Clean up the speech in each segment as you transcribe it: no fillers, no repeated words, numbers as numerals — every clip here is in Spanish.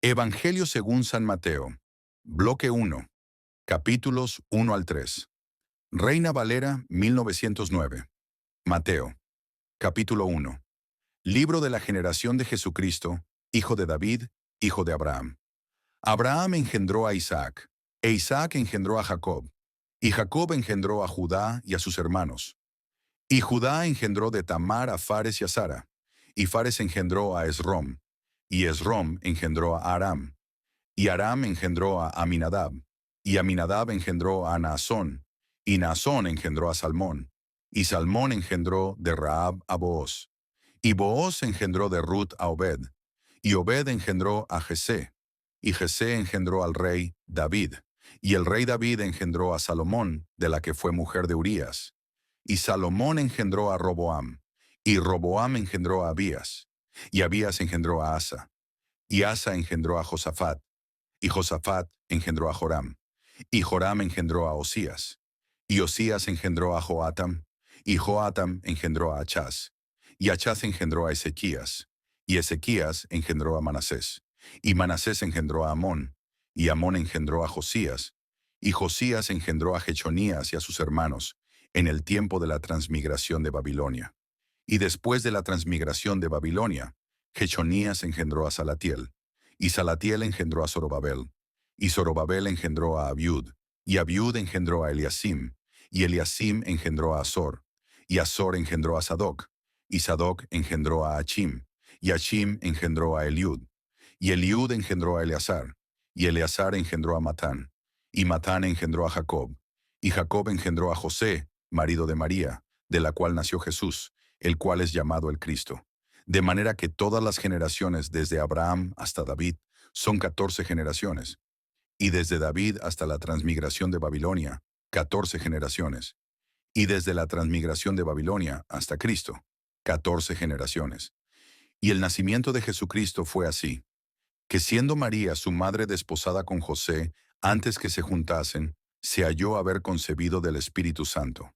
Evangelio según San Mateo. Bloque 1. Capítulos 1 al 3. Reina Valera, 1909. Mateo. Capítulo 1. Libro de la generación de Jesucristo, hijo de David, hijo de Abraham. Abraham engendró a Isaac, e Isaac engendró a Jacob, y Jacob engendró a Judá y a sus hermanos. Y Judá engendró de Tamar a Fares y a Zara, y Fares engendró a Esrom, y Esrom engendró a Aram. Y Aram engendró a Aminadab, y Aminadab engendró a Naasón, y Naasón engendró a Salmón, y Salmón engendró de Rahab a Booz, y Booz engendró de Ruth a Obed, y Obed engendró a Jesé, y Jesé engendró al rey David, y el rey David engendró a Salomón, de la que fue mujer de Urías, y Salomón engendró a Roboam, y Roboam engendró a Abías, y Abías engendró a Asa, y Asa engendró a Josafat, y Josafat engendró a Joram, y Joram engendró a Osías, y Osías engendró a Joatam, y Joatam engendró a Achaz, y Achaz engendró a Ezequías, y Ezequías engendró a Manasés, y Manasés engendró a Amón, y Amón engendró a Josías, y Josías engendró a Jechonías y a sus hermanos, en el tiempo de la transmigración de Babilonia. Y después de la transmigración de Babilonia, Jechonías engendró a Salatiel, y Salatiel engendró a Zorobabel, y Zorobabel engendró a Abiud, y Abiud engendró a Eliasim, y Eliasim engendró a Azor, y Azor engendró a Sadoc, y Sadoc engendró a Achim, y Achim engendró a Eliud, y Eliud engendró a Eleazar, y Eleazar engendró a Matán, y Matán engendró a Jacob, y Jacob engendró a José, marido de María, de la cual nació Jesús, el cual es llamado el Cristo. De manera que todas las generaciones desde Abraham hasta David son 14 generaciones, y desde David hasta la transmigración de Babilonia, 14 generaciones, y desde la transmigración de Babilonia hasta Cristo, 14 generaciones. Y el nacimiento de Jesucristo fue así, que siendo María su madre desposada con José, antes que se juntasen, se halló haber concebido del Espíritu Santo.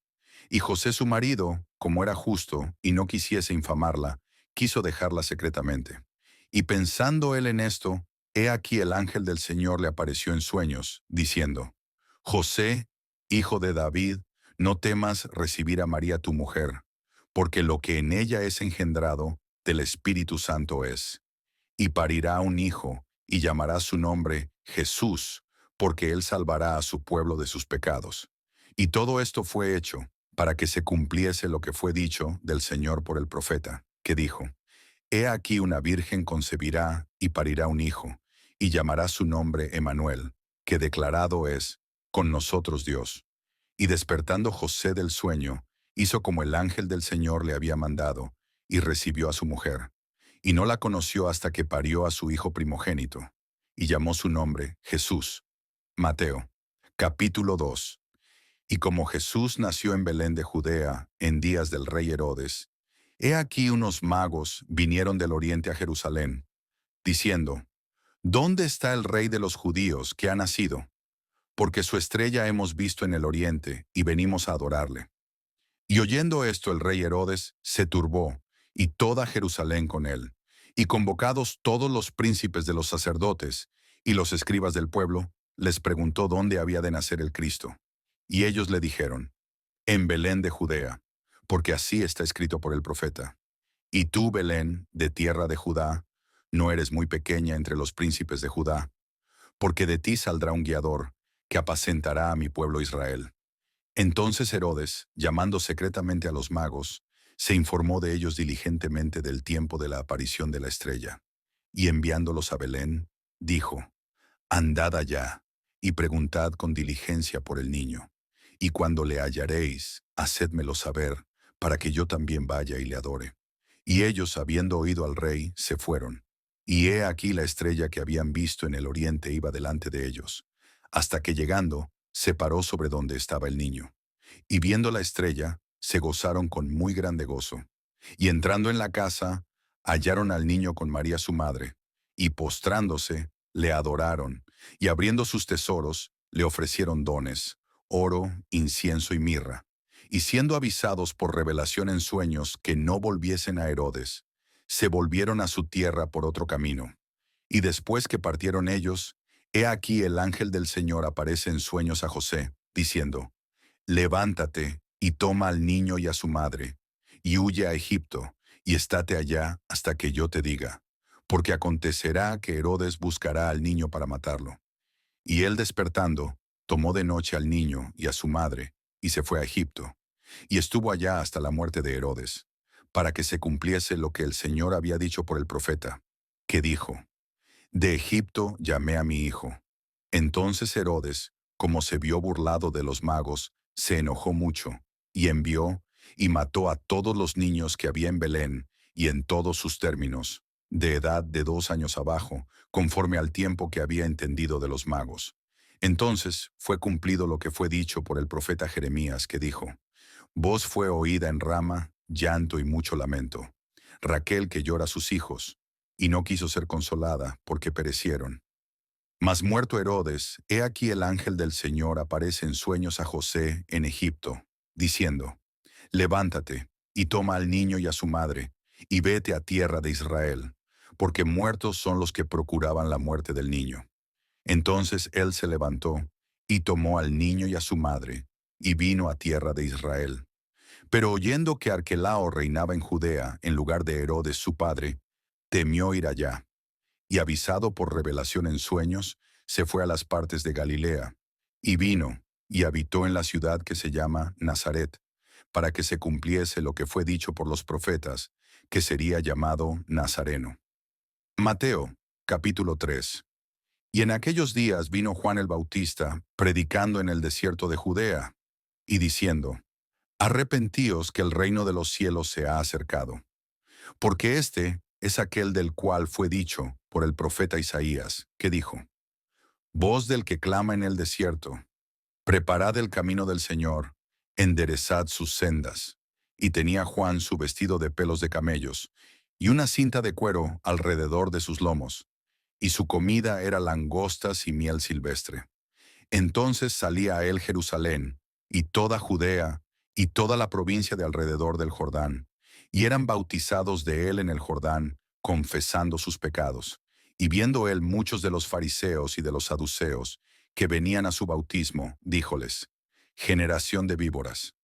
Y José su marido, como era justo y no quisiese infamarla, quiso dejarla secretamente. Y pensando él en esto, he aquí el ángel del Señor le apareció en sueños, diciendo: José, hijo de David, no temas recibir a María tu mujer, porque lo que en ella es engendrado del Espíritu Santo es. Y parirá un hijo, y llamará su nombre Jesús, porque él salvará a su pueblo de sus pecados. Y todo esto fue hecho para que se cumpliese lo que fue dicho del Señor por el profeta, que dijo: He aquí una virgen concebirá y parirá un hijo, y llamará su nombre Emmanuel, que declarado es, con nosotros Dios. Y despertando José del sueño, hizo como el ángel del Señor le había mandado, y recibió a su mujer. Y no la conoció hasta que parió a su hijo primogénito, y llamó su nombre Jesús. Mateo. Capítulo 2. Y como Jesús nació en Belén de Judea, en días del rey Herodes, he aquí unos magos vinieron del oriente a Jerusalén, diciendo: ¿Dónde está el rey de los judíos que ha nacido? Porque su estrella hemos visto en el oriente, y venimos a adorarle. Y oyendo esto el rey Herodes se turbó, y toda Jerusalén con él. Y convocados todos los príncipes de los sacerdotes y los escribas del pueblo, les preguntó dónde había de nacer el Cristo. Y ellos le dijeron: En Belén de Judea, porque así está escrito por el profeta. Y tú, Belén, de tierra de Judá, no eres muy pequeña entre los príncipes de Judá, porque de ti saldrá un guiador, que apacentará a mi pueblo Israel. Entonces Herodes, llamando secretamente a los magos, se informó de ellos diligentemente del tiempo de la aparición de la estrella, y enviándolos a Belén, dijo: Andad allá, y preguntad con diligencia por el niño, y cuando le hallaréis, hacédmelo saber, para que yo también vaya y le adore. Y ellos, habiendo oído al rey, se fueron. Y he aquí la estrella que habían visto en el oriente iba delante de ellos, hasta que llegando, se paró sobre donde estaba el niño. Y viendo la estrella, se gozaron con muy grande gozo. Y entrando en la casa, hallaron al niño con María su madre, y postrándose, le adoraron, y abriendo sus tesoros, le ofrecieron dones, oro, incienso y mirra. Y siendo avisados por revelación en sueños que no volviesen a Herodes, se volvieron a su tierra por otro camino. Y después que partieron ellos, he aquí el ángel del Señor aparece en sueños a José, diciendo, levántate y toma al niño y a su madre, y huye a Egipto, y estate allá hasta que yo te diga, porque acontecerá que Herodes buscará al niño para matarlo. Y él despertando, tomó de noche al niño y a su madre, y se fue a Egipto, y estuvo allá hasta la muerte de Herodes, para que se cumpliese lo que el Señor había dicho por el profeta, que dijo, de Egipto llamé a mi hijo. Entonces Herodes, como se vio burlado de los magos, se enojó mucho, y envió y mató a todos los niños que había en Belén y en todos sus términos, de edad de 2 años abajo, conforme al tiempo que había entendido de los magos. Entonces fue cumplido lo que fue dicho por el profeta Jeremías, que dijo, voz fue oída en Rama, llanto y mucho lamento. Raquel que llora a sus hijos, y no quiso ser consolada, porque perecieron. Mas muerto Herodes, he aquí el ángel del Señor aparece en sueños a José en Egipto, diciendo, levántate, y toma al niño y a su madre, y vete a tierra de Israel, porque muertos son los que procuraban la muerte del niño. Entonces él se levantó, y tomó al niño y a su madre, y vino a tierra de Israel. Pero oyendo que Arquelao reinaba en Judea en lugar de Herodes su padre, temió ir allá, y avisado por revelación en sueños, se fue a las partes de Galilea, y vino, y habitó en la ciudad que se llama Nazaret, para que se cumpliese lo que fue dicho por los profetas, que sería llamado Nazareno. Mateo, capítulo 3. Y en aquellos días vino Juan el Bautista, predicando en el desierto de Judea, y diciendo, arrepentíos que el reino de los cielos se ha acercado. Porque este es aquel del cual fue dicho por el profeta Isaías, que dijo, voz del que clama en el desierto, preparad el camino del Señor, enderezad sus sendas. Y tenía Juan su vestido de pelos de camellos, y una cinta de cuero alrededor de sus lomos, y su comida era langostas y miel silvestre. Entonces salía a él Jerusalén, y toda Judea, y toda la provincia de alrededor del Jordán, y eran bautizados de él en el Jordán, confesando sus pecados. Y viendo él muchos de los fariseos y de los saduceos, que venían a su bautismo, díjoles, generación de víboras,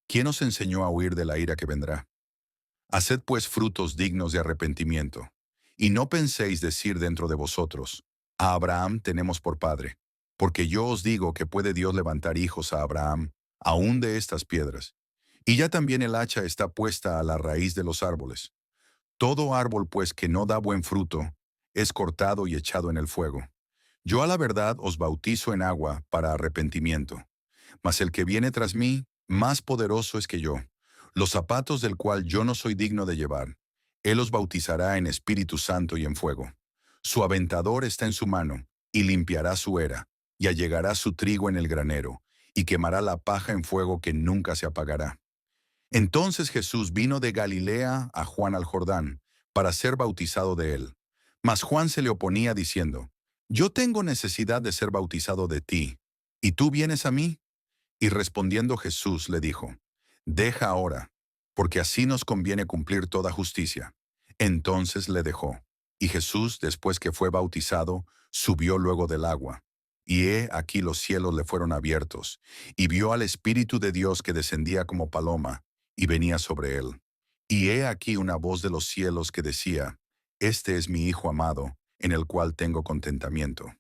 ¿quién os enseñó a huir de la ira que vendrá? Haced pues frutos dignos de arrepentimiento, y no penséis decir dentro de vosotros, a Abraham tenemos por padre, porque yo os digo que puede Dios levantar hijos a Abraham, aún de estas piedras. Y ya también el hacha está puesta a la raíz de los árboles. Todo árbol pues que no da buen fruto, es cortado y echado en el fuego. Yo a la verdad os bautizo en agua para arrepentimiento, mas el que viene tras mí, más poderoso es que yo, los zapatos del cual yo no soy digno de llevar. Él os bautizará en Espíritu Santo y en fuego. Su aventador está en su mano, y limpiará su era, y allegará su trigo en el granero, y quemará la paja en fuego que nunca se apagará. Entonces Jesús vino de Galilea a Juan al Jordán, para ser bautizado de él. Mas Juan se le oponía diciendo, yo tengo necesidad de ser bautizado de ti, ¿y tú vienes a mí? Y respondiendo Jesús le dijo, deja ahora, porque así nos conviene cumplir toda justicia. Entonces le dejó. Y Jesús, después que fue bautizado, subió luego del agua. Y he aquí los cielos le fueron abiertos, y vio al Espíritu de Dios que descendía como paloma, y venía sobre él. Y he aquí una voz de los cielos que decía, este es mi Hijo amado, en el cual tengo contentamiento.